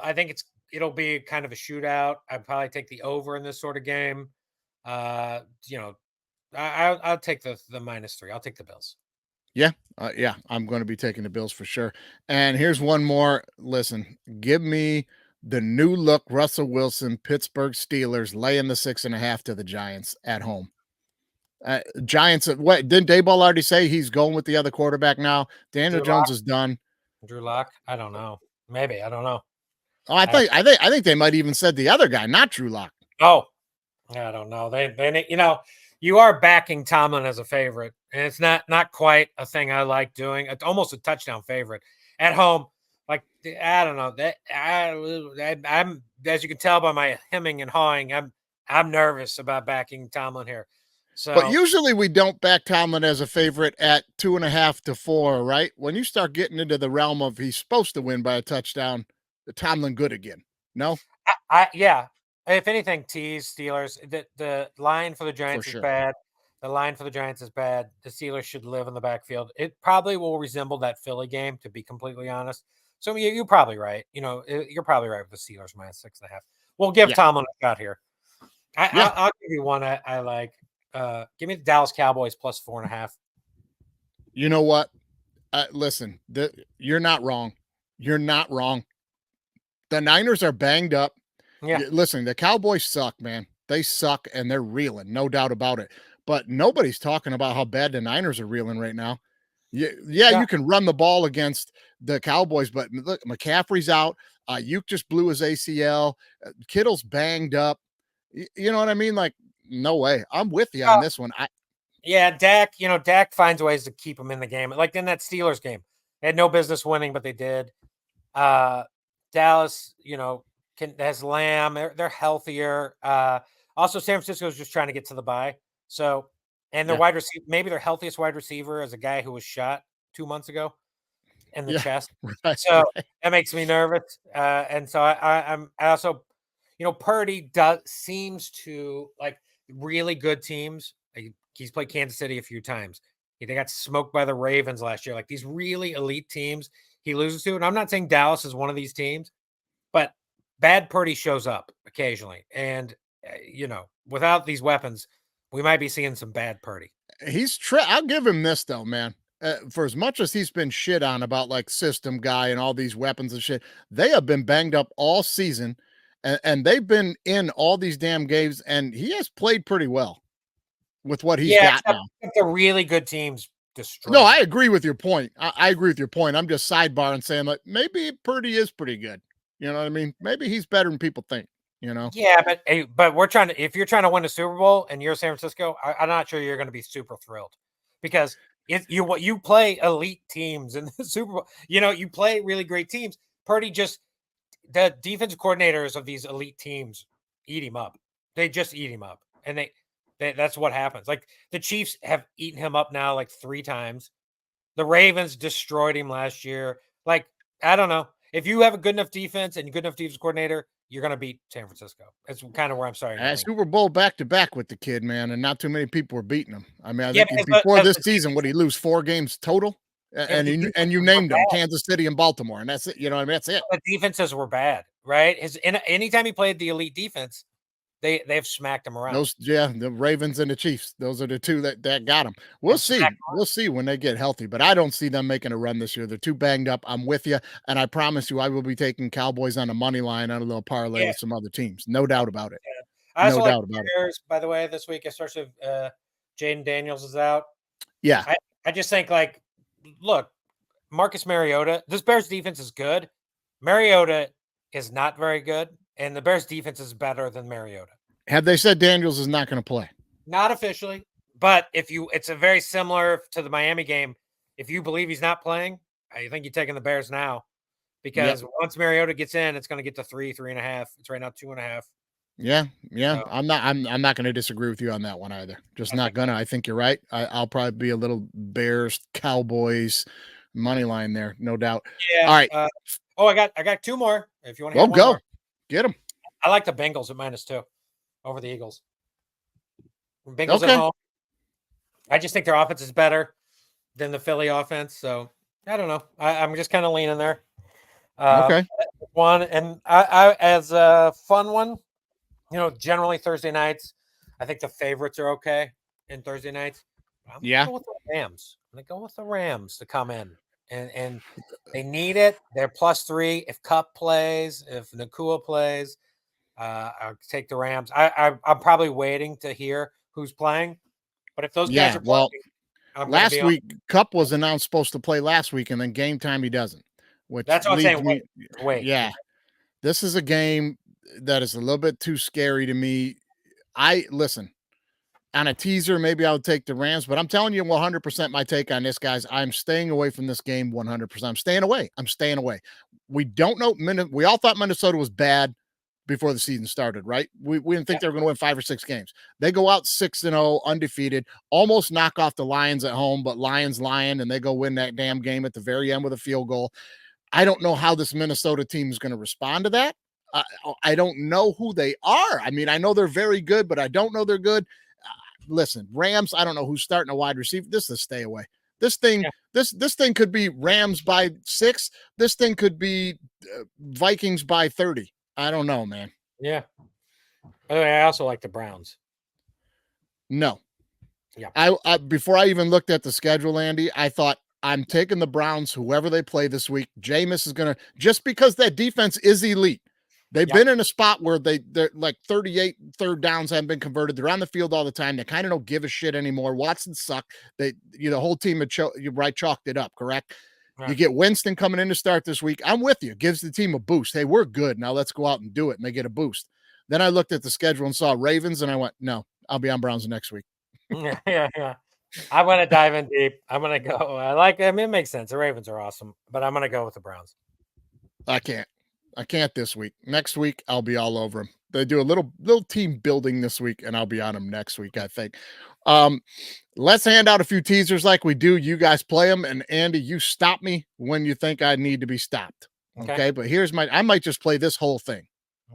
I think it'll be kind of a shootout. I'd probably take the over in this sort of game. I'll take the -3. I'll take the Bills. Yeah, I'm going to be taking the Bills for sure. And here's one more. Listen, give me the new look Russell Wilson Pittsburgh Steelers laying the 6.5 to the Giants at home. Giants, what didn't Dayball already say he's going with the other quarterback now? Daniel Jones is done. Drew Lock? I don't know. Maybe I don't know. Oh, I think they might even said the other guy, not Drew Lock. Oh, I don't know. They you are backing Tomlin as a favorite, and it's not quite a thing I like doing. It's almost a touchdown favorite at home. Like I don't know that I'm as you can tell by my hemming and hawing, I'm nervous about backing Tomlin here. But So usually we don't back Tomlin as a favorite at 2.5 to 4, right? When you start getting into the realm of he's supposed to win by a touchdown, the Tomlin good again. No, yeah. If anything, tease Steelers. The line for the for Giants is sure. bad. The line for the Giants is bad. The Steelers should live in the backfield. It probably will resemble that Philly game, to be completely honest. So you're probably right. You're probably right with the Steelers minus 6.5. We'll give Yeah. Tomlin a shot here. Yeah. I'll give you one I like. Give me the Dallas Cowboys plus 4.5. You know what? Listen, you're not wrong. You're not wrong. The Niners are banged up. Yeah, Listen, the Cowboys suck, man. They suck and they're reeling, no doubt about it. But nobody's talking about how bad the Niners are reeling right now. Yeah, yeah. you can run the ball against the Cowboys, but look, McCaffrey's out. Ayuk just blew his ACL. Kittle's banged up. You know what I mean? Like, no way. I'm with you on this one. Yeah, Dak, Dak finds ways to keep him in the game. Like in that Steelers game. They had no business winning, but they did. Dallas, has Lamb. They're healthier. Also, San Francisco is just trying to get to the bye. So, and their Yeah, wide receiver, maybe their healthiest wide receiver is a guy who was shot 2 months ago in the yeah, chest. right, So right. that makes me nervous. And so I also, Purdy seems to like really good teams. He's played Kansas City a few times. They got smoked by the Ravens last year. Like these really elite teams he loses to. And I'm not saying Dallas is one of these teams, but bad Purdy shows up occasionally. And, without these weapons, we might be seeing some bad Purdy. I'll give him this though, man. For as much as he's been shit on about like system guy and all these weapons and shit, they have been banged up all season, and they've been in all these damn games, and he has played pretty well with what he's Yeah, got now. except the really good teams No, destroy I him. agree with your point. I agree with your point. I'm just sidebarring saying like maybe Purdy is pretty good. You know what I mean? Maybe he's better than people think. You know? Yeah, but if you're trying to win a Super Bowl and you're San Francisco, I'm not sure you're going to be super thrilled because you play elite teams in the Super Bowl. You play really great teams. Purdy the defensive coordinators of these elite teams eat him up. They just eat him up, and that's what happens. Like the Chiefs have eaten him up now like 3 times. The Ravens destroyed him last year. Like I don't know. If you have a good enough defense and a good enough defense coordinator, you're going to beat San Francisco. That's kind of where I'm starting to lean. Super Bowl back to back with the kid, man, and not too many people were beating him. I mean, I Yeah, think before because this the season, would he lose 4 games total? And defenses you were named them bad. Kansas City and Baltimore, and that's it. You know what I mean? That's it. The defenses were bad, right? Anytime he played the elite defense, they've smacked him around. The Ravens and the Chiefs. Those are the two that got them. We'll see. We'll see when they get healthy, but I don't see them making a run this year. They're too banged up. I'm with you, and I promise you, I will be taking Cowboys on the money line on a little parlay Yeah. with some other teams. No doubt about it. Yeah. I also No like doubt the about it. Bears, by the way, this week, especially if Jaden Daniels is out. Yeah. I just think look, Marcus Mariota, this Bears defense is good. Mariota is not very good, and the Bears defense is better than Mariota. Have they said Daniels is not going to play? Not officially, but it's a very similar to the Miami game. If you believe he's not playing, I think you're taking the Bears now because once Mariota gets in, it's going to get to 3.5. It's right now 2.5. Yeah. So, I'm not going to disagree with you on that one either. Just not gonna. I think you're right. I'll probably be a little Bears Cowboys money line there, no doubt. yeah. All right. I got 2 more. If you want to have one go. more. Get them. I like the Bengals at -2 over the Eagles. Bengals Okay. at home. I just think their offense is better than the Philly offense. So I don't know. I'm just kind of leaning there. Okay. One and I as a fun one, generally Thursday nights, I think the favorites are okay in Thursday nights. I'm gonna go with the Rams. I'm gonna go with the Rams to come in, and they need it. They're +3. If Cup plays, if Nakua plays, I'll take the Rams. I'm probably waiting to hear who's playing, but if those guys are playing, I'm last week Cup was announced supposed to play last week, and then game time he doesn't. Which that's what I'm leads saying. me. Wait. Yeah, this is a game that is a little bit too scary to me. Listen. On a teaser, maybe I would take the Rams, but I'm telling you 100% my take on this, guys. I'm staying away from this game 100%. I'm staying away. I'm staying away. We don't know. We all thought Minnesota was bad before the season started, right? We didn't think they were going to win 5 or 6 games. They go out 6-0, undefeated, almost knock off the Lions at home, but Lions, and they go win that damn game at the very end with a field goal. I don't know how this Minnesota team is going to respond to that. I don't know who they are. I mean, I know they're very good, but I don't know they're good. Listen, Rams, I don't know who's starting a wide receiver. This is a stay away. This thing, this thing could be Rams by 6. This thing could be Vikings by 30. I don't know, man. Yeah. I also like the Browns. No. Yeah. I before I even looked at the schedule, Andy, I thought I'm taking the Browns, whoever they play this week. Jameis is going to, just because that defense is elite. They've been in a spot where they're like 38 third downs haven't been converted. They're on the field all the time. They kind of don't give a shit anymore. Watson sucked. The whole team had chalked it up, correct? Right. You get Winston coming in to start this week. I'm with you. Gives the team a boost. Hey, we're good. Now let's go out and do it. And they get a boost. Then I looked at the schedule and saw Ravens, and I went, no, I'll be on Browns next week. Yeah. I'm going to dive in deep. I'm going to go. It makes sense. The Ravens are awesome, but I'm going to go with the Browns. I can't this week. Next week, I'll be all over them. They do a little team building this week, and I'll be on them next week, I think. Let's hand out a few teasers like we do. You guys play them, and Andy, you stop me when you think I need to be stopped. Okay? But I might just play this whole thing.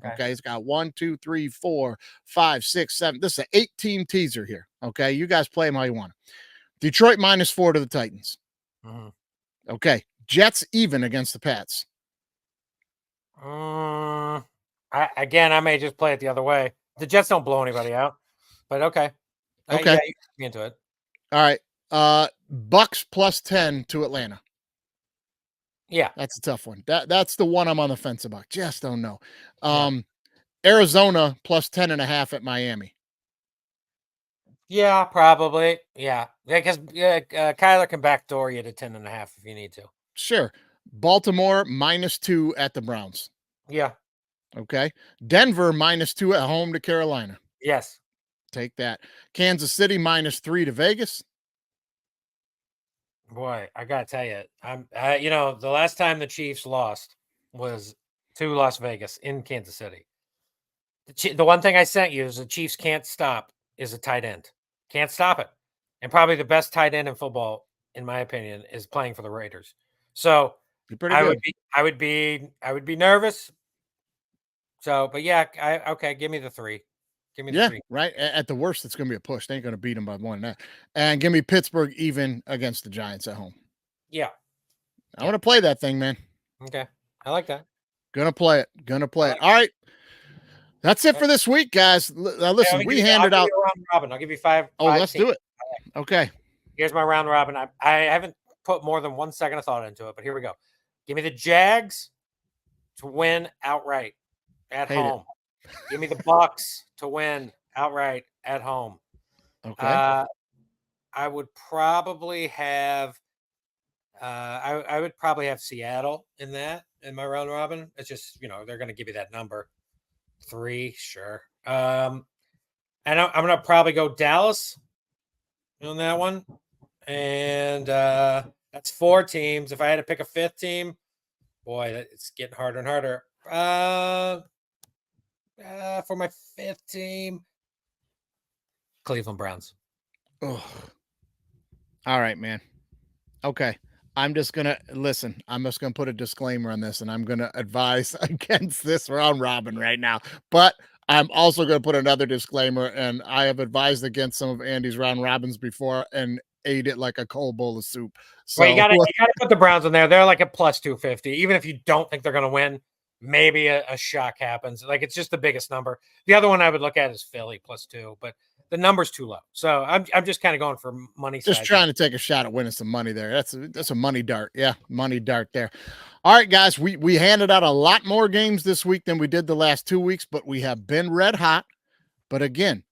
Okay. It's got 1, 2, 3, 4, 5, 6, 7. This is an 8-team teaser here. Okay. You guys play them how you want. Detroit -4 to the Titans. Mm-hmm. Okay. Jets even against the Pats. I may just play it the other way. The Jets don't blow anybody out, but okay. Okay. You can be into it. All right. Bucks +10 to Atlanta. Yeah. That's a tough one. That's the one I'm on the fence about. Just don't know. Arizona +10.5 at Miami. Yeah, probably. Yeah. Because Kyler can backdoor you to 10.5 if you need to. Sure. Baltimore -2 at the Browns. Yeah. Okay. Denver -2 at home to Carolina. Yes. Take that. Kansas City -3 to Vegas. Boy, I gotta tell you, the last time the Chiefs lost was to Las Vegas in Kansas City. The one thing I sent you is the Chiefs can't stop is a tight end. Can't stop it. And probably the best tight end in football, in my opinion, is playing for the Raiders. So I would be nervous. So, but yeah, okay, give me the 3. Give me the 3. Right. At the worst, it's going to be a push. They ain't going to beat them by more than that. And give me Pittsburgh even against the Giants at home. Yeah. I want to play that thing, man. Okay. I like that. Gonna play it. All right. That's it for this week, guys. Listen, we handed out round robin. I'll give you 5. Let's do it. Okay. Here's my round robin. I haven't put more than 1 second of thought into it, but here we go. Give me the Jags to win outright at home. Give me the Bucks to win outright at home. Okay. I would probably have I would probably have Seattle in my round robin. It's just, they're going to give you that number 3, sure. And I'm going to probably go Dallas on that one. And that's 4 teams. If I had to pick a 5th team, boy, it's getting harder and harder. For my 5th team, Cleveland Browns. Oh. All right, man. Okay. I'm just going to put a disclaimer on this, and I'm going to advise against this round robin right now. But I'm also going to put another disclaimer, and I have advised against some of Andy's round robins before and ate it like a cold bowl of soup. So you gotta put the Browns in there. They're like a +250. Even if you don't think they're going to win, maybe a shock happens. Like, it's just the biggest number. The other one I would look at is Philly +2, but the number's too low. So I'm just kind of going for money. Just trying to take a shot at winning some money there. That's a money dart. Yeah, money dart there. All right, guys, we handed out a lot more games this week than we did the last 2 weeks, but we have been red hot. But again,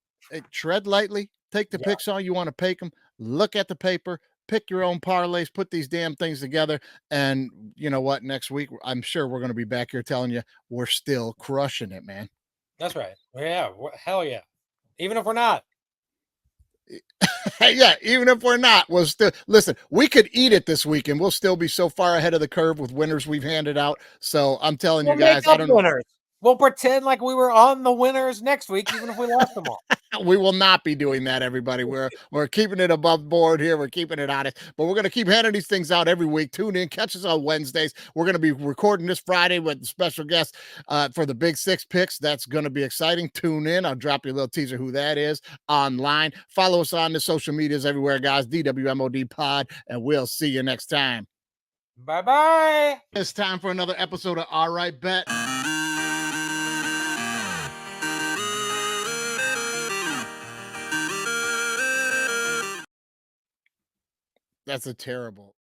tread lightly. Take the picks all you want to pick them. Look at the paper. Pick your own parlays. Put these damn things together. And you know what? Next week, I'm sure we're going to be back here telling you we're still crushing it, man. That's right. Yeah. Hell yeah. Even if we're not. Yeah, even if we're not, we'll still listen. We could eat it this week, and we'll still be so far ahead of the curve with winners we've handed out. So I'm telling you We'll make guys, I up don't know. winners. We'll pretend like we were on the winners next week, even if we lost them all. We will not be doing that, everybody. We're keeping it above board here. We're keeping it honest, but we're going to keep handing these things out every week. Tune in, catch us on Wednesdays. We're going to be recording this Friday with the special guest for the Big Six picks. That's going to be exciting. Tune in. I'll drop you a little teaser who that is online. Follow us on the social medias everywhere, guys. DWMOD Pod, and we'll see you next time. Bye-bye. It's time for another episode of All Right Bet. That's a terrible.